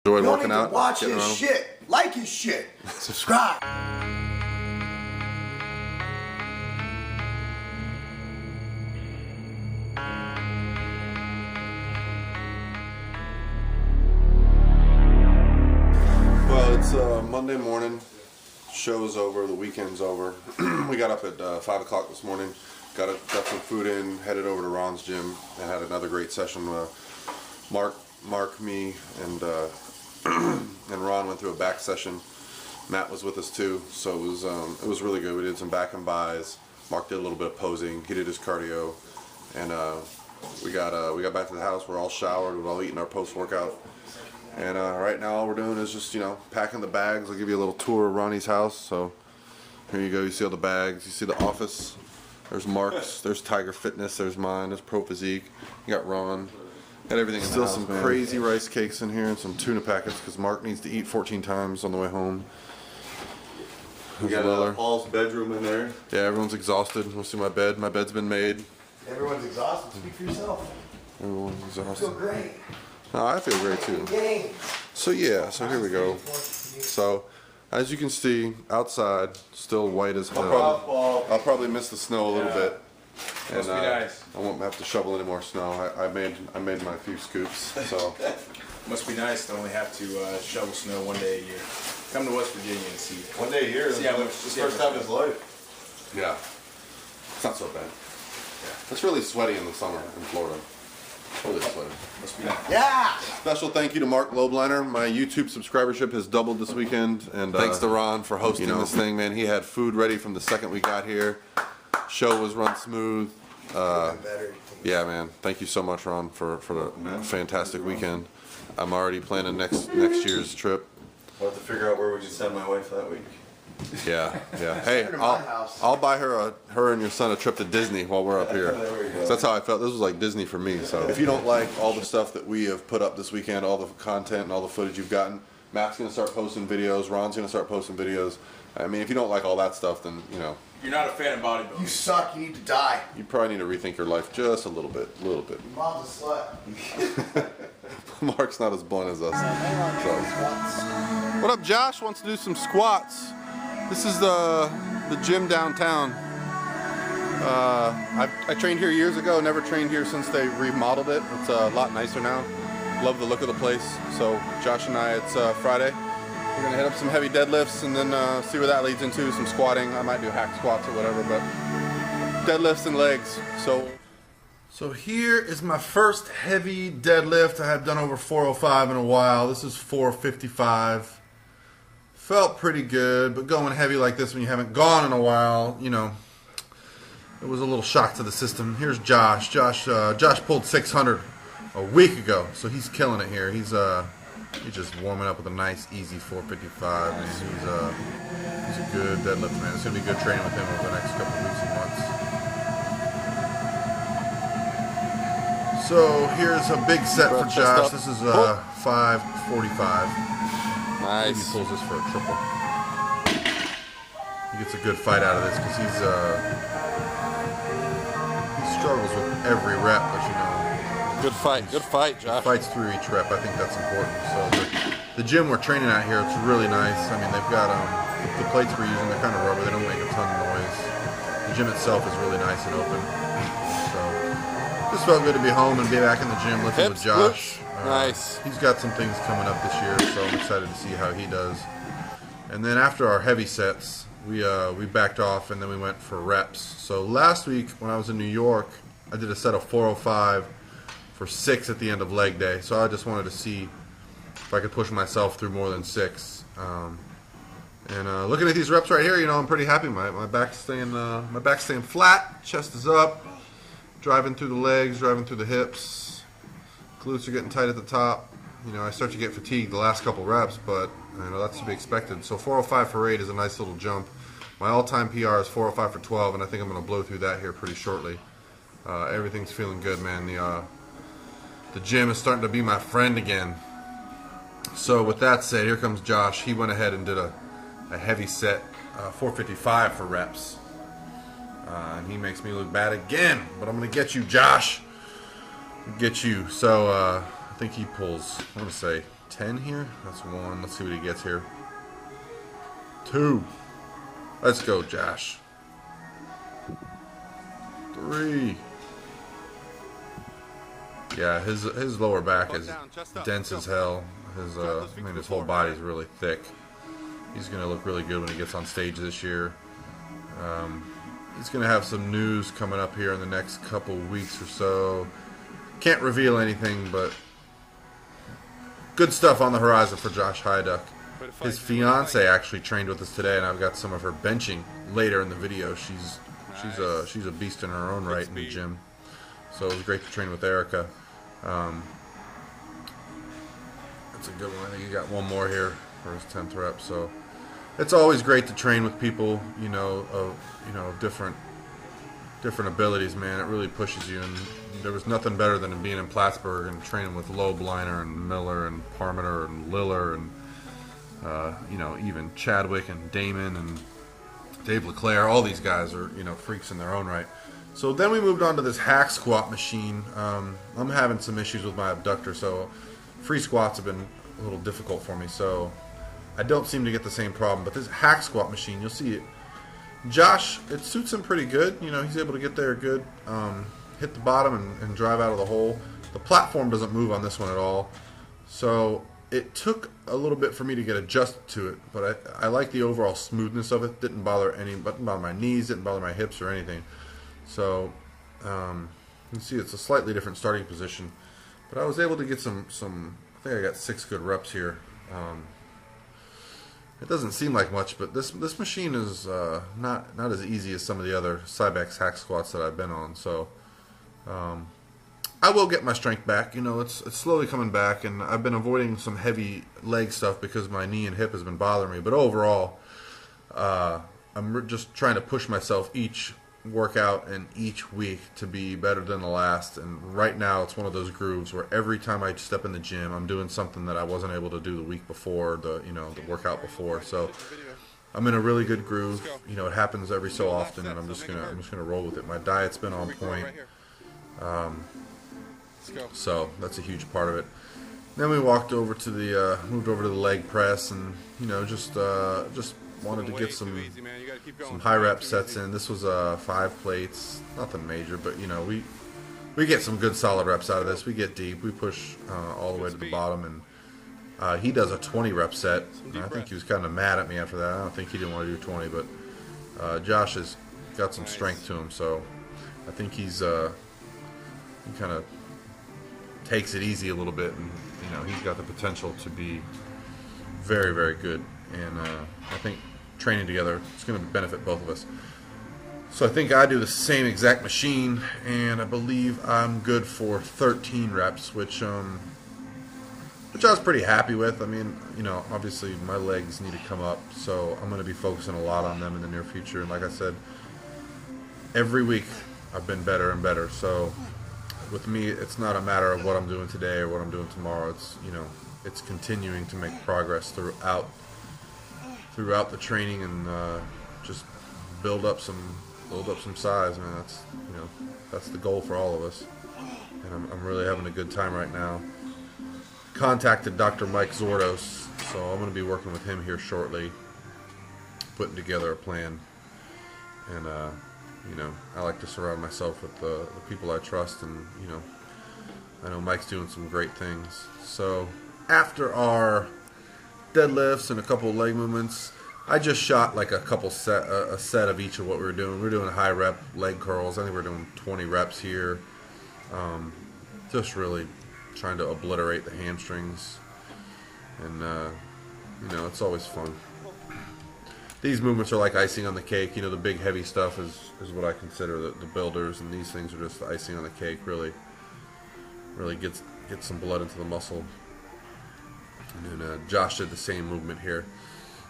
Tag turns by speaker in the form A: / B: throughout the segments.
A: Enjoyed working out.
B: Watch his shit, like his shit, subscribe.
A: Well, it's Monday morning. Show's over. The weekend's over. We got up at 5 o'clock this morning. Got some food in. Headed over to Ron's gym and had another great session. Mark, me, and Ron went through a back session. Matt was with us too, so it was really good. We did some back and buys. Mark did a little bit of posing. He did his cardio, and we got back to the house. We're all showered. We're all eating our post workout. And right now all we're doing is just, packing the bags. I'll give you a little tour of Ronnie's house. So here you go. You see all the bags. You see the office. There's Mark's. There's Tiger Fitness. There's mine. There's Pro Physique. You got Ron. Got everything. Still some crazy rice cakes in here and some tuna packets because Mark needs to eat 14 times on the way home.
C: We got Paul's bedroom in there.
A: Yeah, everyone's exhausted. We'll see my bed. My bed's been made.
B: Everyone's exhausted. Speak for yourself.
A: Everyone's exhausted.
B: I feel great.
A: Oh, I feel great too. So yeah, so here we go. So as you can see, outside, still white as hell. I'll probably miss the snow a little bit. And,
D: Must be nice.
A: I won't have to shovel any more snow. I made my few scoops. So
D: must be nice to only have to shovel snow one day a year. Come to West Virginia and see.
C: One day a year.
D: See how much.
C: It's the first time in his life.
A: yeah, it's not so bad. Yeah. It's really sweaty in the summer in Florida. Really sweaty.
D: Must be nice.
B: Yeah.
A: Special thank you to Mark Lobliner. My YouTube subscribership has doubled this weekend, and thanks to Ron for hosting this thing. Man, he had food ready from the second we got here. Show was run smooth. Yeah, man. Thank you so much, Ron, for the fantastic weekend. I'm already planning next year's trip.
C: We'll have to figure out where we should send my wife that week.
A: Yeah. Hey, I'll buy her and your son a trip to Disney while we're up here. So that's how I felt. This was like Disney for me. So if you don't like all the stuff that we have put up this weekend, all the content and all the footage you've gotten, Matt's gonna start posting videos. Ron's gonna start posting videos. I mean, if you don't like all that stuff, then
D: You're not a fan of bodybuilding.
B: You suck. You need to die.
A: you probably need to rethink your life just a little bit.
B: Mom's a slut.
A: Mark's not as blunt as us. So. What up, Josh? Wants to do some squats. This is the gym downtown. I trained here years ago. Never trained here since they remodeled it. It's a lot nicer now. Love the look of the place. So Josh and I, it's Friday. We're gonna hit up some heavy deadlifts and then see where that leads into. Some squatting. I might do hack squats or whatever, but deadlifts and legs. So here is my first heavy deadlift. I have done over 405 in a while. This is 455. Felt pretty good, but going heavy like this when you haven't gone in a while, it was a little shock to the system. Here's Josh. Josh pulled 600 a week ago, so he's killing it here. He's just warming up with a nice, easy 455, and he's a good deadlift man. It's gonna be good training with him over the next couple of weeks and months. So here's a big set for Josh. This is 545. Nice. He pulls this for a triple. He gets a good fight out of this because he struggles with every rep, but
E: Good fight, Josh.
A: Fights through each rep. I think that's important. So the gym we're training at here, it's really nice. I mean, they've got the plates we're using. They're kind of rubber. They don't make a ton of noise. The gym itself is really nice and open. So just felt good to be home and be back in the gym lifting with Josh.
E: Nice.
A: He's got some things coming up this year, so I'm excited to see how he does. And then after our heavy sets, we backed off and then we went for reps. So last week when I was in New York, I did a set of 405 for 6 at the end of leg day. So I just wanted to see if I could push myself through more than 6. And looking at these reps right here, I'm pretty happy. My back's staying flat, chest is up, driving through the legs, driving through the hips. Glutes are getting tight at the top. I start to get fatigued the last couple reps, but that's to be expected. So 405 for 8 is a nice little jump. My all-time PR is 405 for 12, and I think I'm going to blow through that here pretty shortly. Everything's feeling good, man. The gym is starting to be my friend again. So with that said, here comes Josh. He went ahead and did a heavy set, 455 for reps. And he makes me look bad again, but I'm going to get you, Josh. Get you. So I think he pulls, I want to say 10 here. That's 1. Let's see what he gets here. 2. Let's go, Josh. 3. Yeah, his lower back is dense as hell. His whole body is really thick. He's gonna look really good when he gets on stage this year. He's gonna have some news coming up here in the next couple weeks or so. Can't reveal anything, but good stuff on the horizon for Josh Hyaduck. His fiance actually trained with us today, and I've got some of her benching later in the video. She's a beast in her own right in the gym. So it was great to train with Erica. That's a good one. I think he got one more here for his 10th rep. So it's always great to train with people, of different abilities, man. It really pushes you, and there was nothing better than being in Plattsburgh and training with Loeb, Liner, and Miller, and Parmeter, and Liller, and even Chadwick and Damon and Dave LeClaire. All these guys are freaks in their own right. So then we moved on to this hack squat machine. I'm having some issues with my abductor, so free squats have been a little difficult for me. So I don't seem to get the same problem. But this hack squat machine, you'll see it. Josh, it suits him pretty good. He's able to get there good, hit the bottom and drive out of the hole. The platform doesn't move on this one at all. So it took a little bit for me to get adjusted to it, but I like the overall smoothness of it. Didn't bother my knees, didn't bother my hips or anything. So you can see it's a slightly different starting position, but I was able to get some. I think I got 6 good reps here. It doesn't seem like much, but this machine is not as easy as some of the other Cybex hack squats that I've been on. So I will get my strength back. It's slowly coming back, and I've been avoiding some heavy leg stuff because my knee and hip has been bothering me. But overall, I'm just trying to push myself each workout and each week to be better than the last. And right now, it's one of those grooves where every time I step in the gym, I'm doing something that I wasn't able to do the week before, the workout before. So I'm in a really good groove. It happens every so often, and I'm just gonna roll with it. My diet's been on point. So that's a huge part of it. Then we moved over to the leg press, and just wanted to get some high rep sets in. This was 5 plates, nothing major, but we get some good solid reps out of this. We get deep, we push all the way to the bottom, and he does a 20 rep set. I think he was kind of mad at me after that. I don't think he didn't want to do 20, but Josh has got some strength to him, so I think he kind of takes it easy a little bit, and he's got the potential to be very, very good. And I think training together, it's going to benefit both of us. So I think I do the same exact machine, and I believe I'm good for 13 reps, which I was pretty happy with. I mean, obviously my legs need to come up, so I'm going to be focusing a lot on them in the near future. And like I said, every week I've been better and better. So with me, it's not a matter of what I'm doing today or what I'm doing tomorrow. It's continuing to make progress throughout the training, and just build up some size, man. That's the goal for all of us, and I'm really having a good time right now. Contacted Dr. Mike Zordos, so I'm going to be working with him here shortly, putting together a plan. And I like to surround myself with the people I trust, and I know Mike's doing some great things. So after our deadlifts and a couple of leg movements, I just shot like a set of each of what we were doing. We were doing high rep leg curls. I think we're doing 20 reps here. Just really trying to obliterate the hamstrings, and it's always fun. These movements are like icing on the cake. The big heavy stuff is what I consider the builders, and these things are just the icing on the cake. Really gets some blood into the muscle. And then Josh did the same movement here.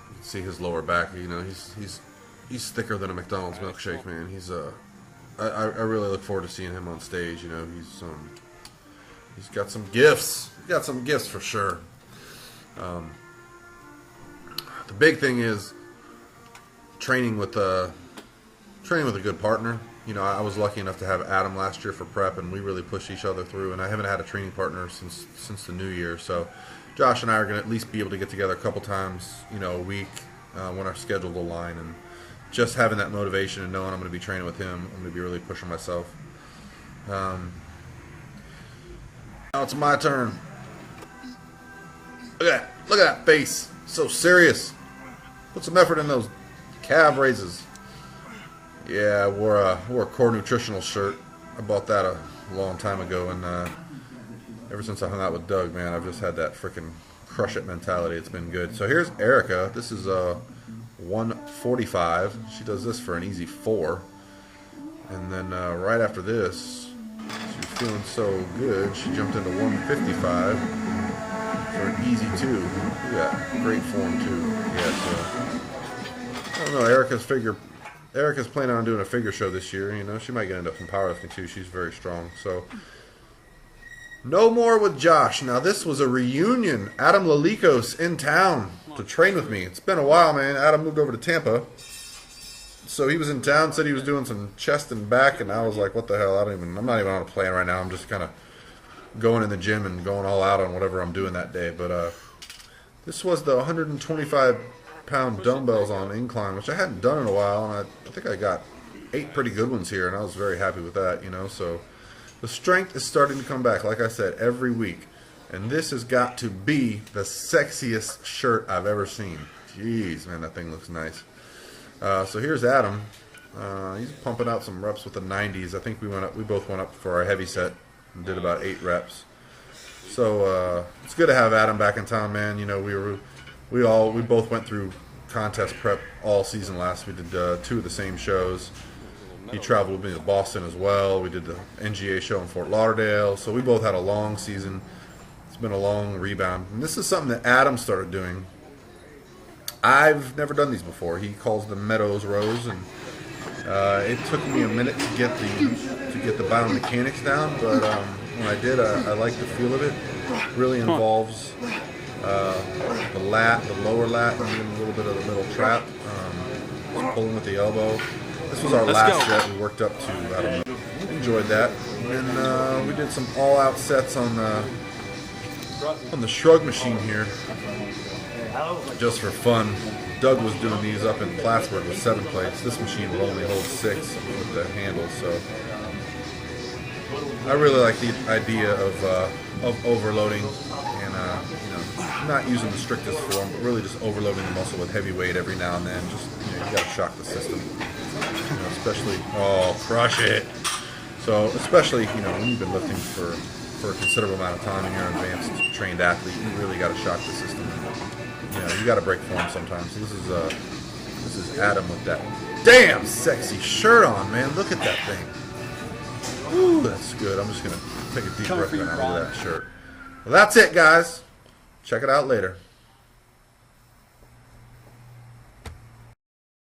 A: You can see his lower back. He's thicker than a McDonald's milkshake, man. I really look forward to seeing him on stage. He's got some gifts. He's got some gifts for sure. The big thing is training with a good partner. I was lucky enough to have Adam last year for prep, and we really pushed each other through. And I haven't had a training partner since the new year, so Josh and I are going to at least be able to get together a couple times, a week when our schedule will align. And just having that motivation and knowing I'm going to be training with him, I'm going to be really pushing myself. Now it's my turn. Look at that. Look at that face. So serious. Put some effort in those calf raises. Yeah, I wore a Core Nutritional shirt. I bought that a long time ago, and ever since I hung out with Doug, man, I've just had that freaking crush it mentality. It's been good. So here's Erica. This is 145. She does this for an easy 4. And then right after this, she was feeling so good, she jumped into 155 for an easy 2. Look at that. Great form, too. Yeah, so I don't know. Erica's planning on doing a figure show this year. She might get into some powerlifting, too. She's very strong. So no more with Josh. Now, this was a reunion. Adam Lalikos in town to train with me. It's been a while, man. Adam moved over to Tampa. So he was in town, said he was doing some chest and back, and I was like, what the hell? I'm not even on a plan right now. I'm just kind of going in the gym and going all out on whatever I'm doing that day. But this was the 125-pound dumbbells on Incline, which I hadn't done in a while, and I think I got 8 pretty good ones here, and I was very happy with that, So the strength is starting to come back, like I said, every week. And this has got to be the sexiest shirt I've ever seen. Jeez, man, that thing looks nice. So here's Adam. He's pumping out some reps with the 90s. I think we both went up for our heavy set and did about 8 reps. So it's good to have Adam back in town, man. We both went through contest prep all season last. We did 2 of the same shows. He traveled with me to Boston as well. We did the NGA show in Fort Lauderdale. So we both had a long season. It's been a long rebound. And this is something that Adam started doing. I've never done these before. He calls them Meadows rows, and it took me a minute to get the biomechanics down. But when I did, I like the feel of it. It really involves the lat, the lower lat, and even a little bit of the middle trap. Just pulling with the elbow. This was our last set. We worked up to, I don't know, enjoyed that. And we did some all-out sets on the shrug machine here, just for fun. Doug was doing these up in Plattsburgh with 7 plates. This machine will only hold 6 with the handles, so I really like the idea of overloading and not using the strictest form, but really just overloading the muscle with heavy weight every now and then. Just you gotta shock the system, especially crush it. So especially when you've been lifting for a considerable amount of time and you're an advanced trained athlete, you really gotta shock the system. You gotta break form sometimes. So this is Adam with that damn sexy shirt on, man. Look at that thing. Ooh, that's good. I'm just gonna take a deep breath right now. Look at that shirt. Well, that's it, guys. Check it out later.